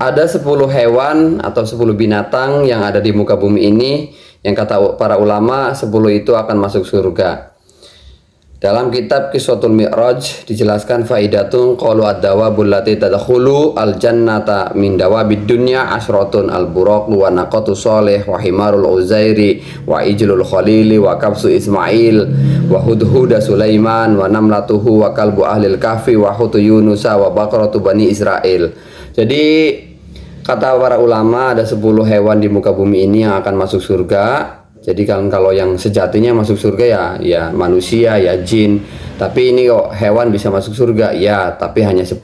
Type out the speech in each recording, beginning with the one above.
Ada 10 hewan atau 10 binatang yang ada di muka bumi ini yang kata para ulama 10 itu akan masuk surga. Dalam kitab Qissatul Mi'raj dijelaskan faidatun qalu ad-dawabul lati tadkhulu al-jannata min dawabid dunya asratun al-buraq wa naqatu salih wa himarul uzairi wa ijlul khalili wa kabsu ismail wa hudhuda sulaiman wa namlatuhu wa kalbu ahlil kahfi wa hutu yunusa wa baqaratu bani israil. Jadi kata para ulama ada 10 hewan di muka bumi ini yang akan masuk surga. Jadi kalau yang sejatinya masuk surga ya manusia, ya jin. Tapi ini kok hewan bisa masuk surga? Ya, tapi hanya 10.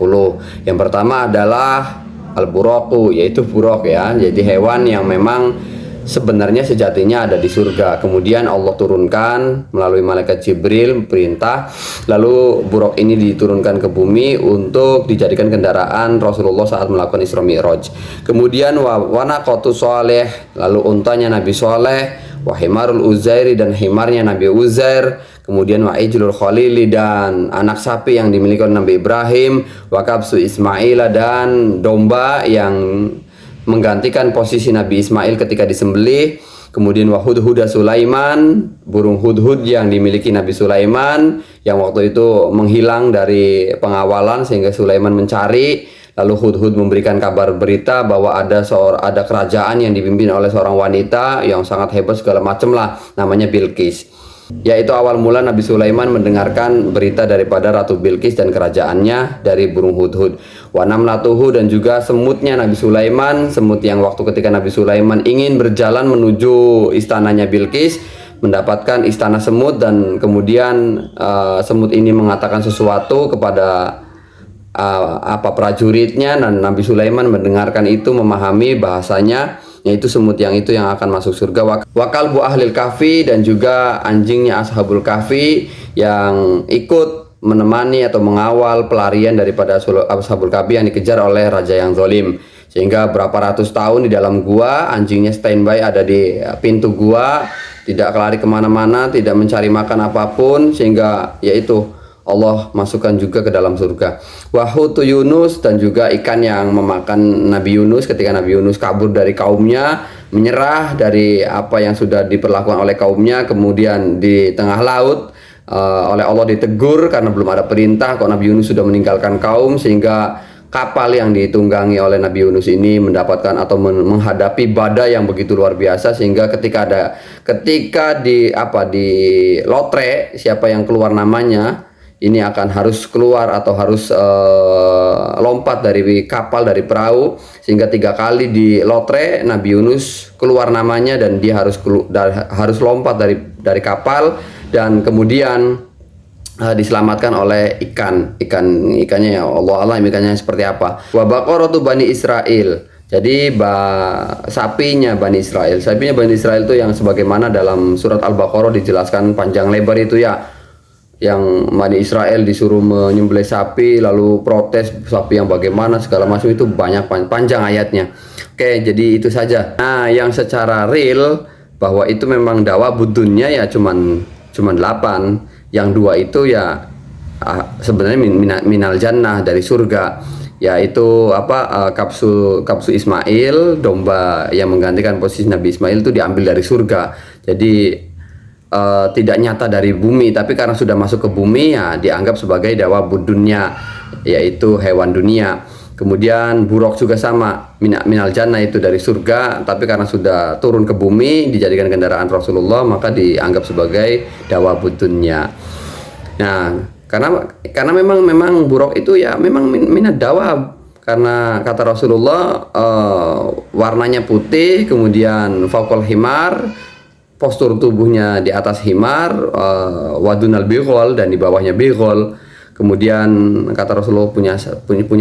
Yang pertama adalah al-buraqu, yaitu buraq ya. Jadi hewan yang memang sebenarnya sejatinya ada di surga. Kemudian Allah turunkan melalui malaikat Jibril perintah, lalu buraq ini diturunkan ke bumi untuk dijadikan kendaraan Rasulullah saat melakukan Isra Mi'raj. Kemudian wa naqatu salih, lalu untanya Nabi Saleh, wa himarul uzairi, dan himarnya Nabi Uzair, kemudian wa ijlul khalili, dan anak sapi yang dimiliki oleh Nabi Ibrahim, wa kabsu ismaila, dan domba yang menggantikan posisi Nabi Ismail ketika disembelih. Kemudian wa hudhuda Sulaiman, burung hudhud yang dimiliki Nabi Sulaiman yang waktu itu menghilang dari pengawalan sehingga Sulaiman mencari. Lalu hudhud memberikan kabar berita bahwa ada kerajaan yang dipimpin oleh seorang wanita yang sangat hebat segala macam lah, namanya Bilqis. Yaitu awal mula Nabi Sulaiman mendengarkan berita daripada Ratu Bilqis dan kerajaannya dari burung hudhud. Wa namlatuhu, dan juga semutnya Nabi Sulaiman, semut yang waktu ketika Nabi Sulaiman ingin berjalan menuju istananya Bilqis, mendapatkan istana semut, dan kemudian semut ini mengatakan sesuatu kepada prajuritnya, dan Nabi Sulaiman mendengarkan itu, memahami bahasanya, yaitu semut yang itu yang akan masuk surga. Wa kalbu ahlil kahfi, dan juga anjingnya ashabul kahfi yang ikut menemani atau mengawal pelarian daripada ashabul kahfi yang dikejar oleh raja yang zalim, sehingga berapa ratus tahun di dalam gua anjingnya standby ada di pintu gua, tidak lari kemana-mana, tidak mencari makan apapun, sehingga yaitu Allah masukkan juga ke dalam surga. Wahutu Yunus, dan juga ikan yang memakan Nabi Yunus ketika Nabi Yunus kabur dari kaumnya, menyerah dari apa yang sudah diperlakukan oleh kaumnya. Kemudian di tengah laut oleh Allah ditegur karena belum ada perintah kok Nabi Yunus sudah meninggalkan kaum, sehingga kapal yang ditunggangi oleh Nabi Yunus ini mendapatkan atau menghadapi badai yang begitu luar biasa, sehingga ketika di lotre siapa yang keluar namanya ini akan harus keluar atau harus lompat dari kapal, dari perahu, sehingga 3 kali di lotre Nabi Yunus keluar namanya dan dia harus lompat dari kapal, dan kemudian diselamatkan oleh ikannya ya Allah alam ikannya seperti apa. Wa baqaratu bani Israil, jadi sapinya Bani Israel itu yang sebagaimana dalam surat Al-Baqarah dijelaskan panjang lebar itu ya, yang Bani Israel disuruh menyembelih sapi lalu protes sapi yang bagaimana segala macam, itu banyak panjang ayatnya. Oke, jadi itu saja. Nah, yang secara real bahwa itu memang dawa budunnya ya cuman 8. Yang 2 itu ya sebenarnya minal jannah, dari surga, yaitu kapsu Ismail, domba yang menggantikan posisi Nabi Ismail itu diambil dari surga. Jadi tidak nyata dari bumi, tapi karena sudah masuk ke bumi ya dianggap sebagai dawa budunnya, yaitu hewan dunia. Kemudian buraq juga sama, minal jannah, itu dari surga, tapi karena sudah turun ke bumi dijadikan kendaraan Rasulullah maka dianggap sebagai dawa budunnya. Nah, karena memang buraq itu ya memang minat dawa, karena kata Rasulullah warnanya putih, kemudian fauqal himar, postur tubuhnya di atas himar, wadunal bighol, dan di bawahnya bighol. Kemudian kata Rasulullah punya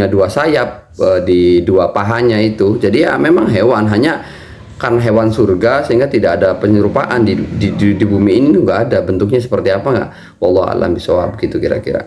2 sayap di 2 pahanya itu. Jadi ya memang hewan, hanya karena hewan surga sehingga tidak ada penyerupaan di bumi ini, nggak ada bentuknya seperti apa nggak. Wallahu a'lam bishawab, gitu kira-kira.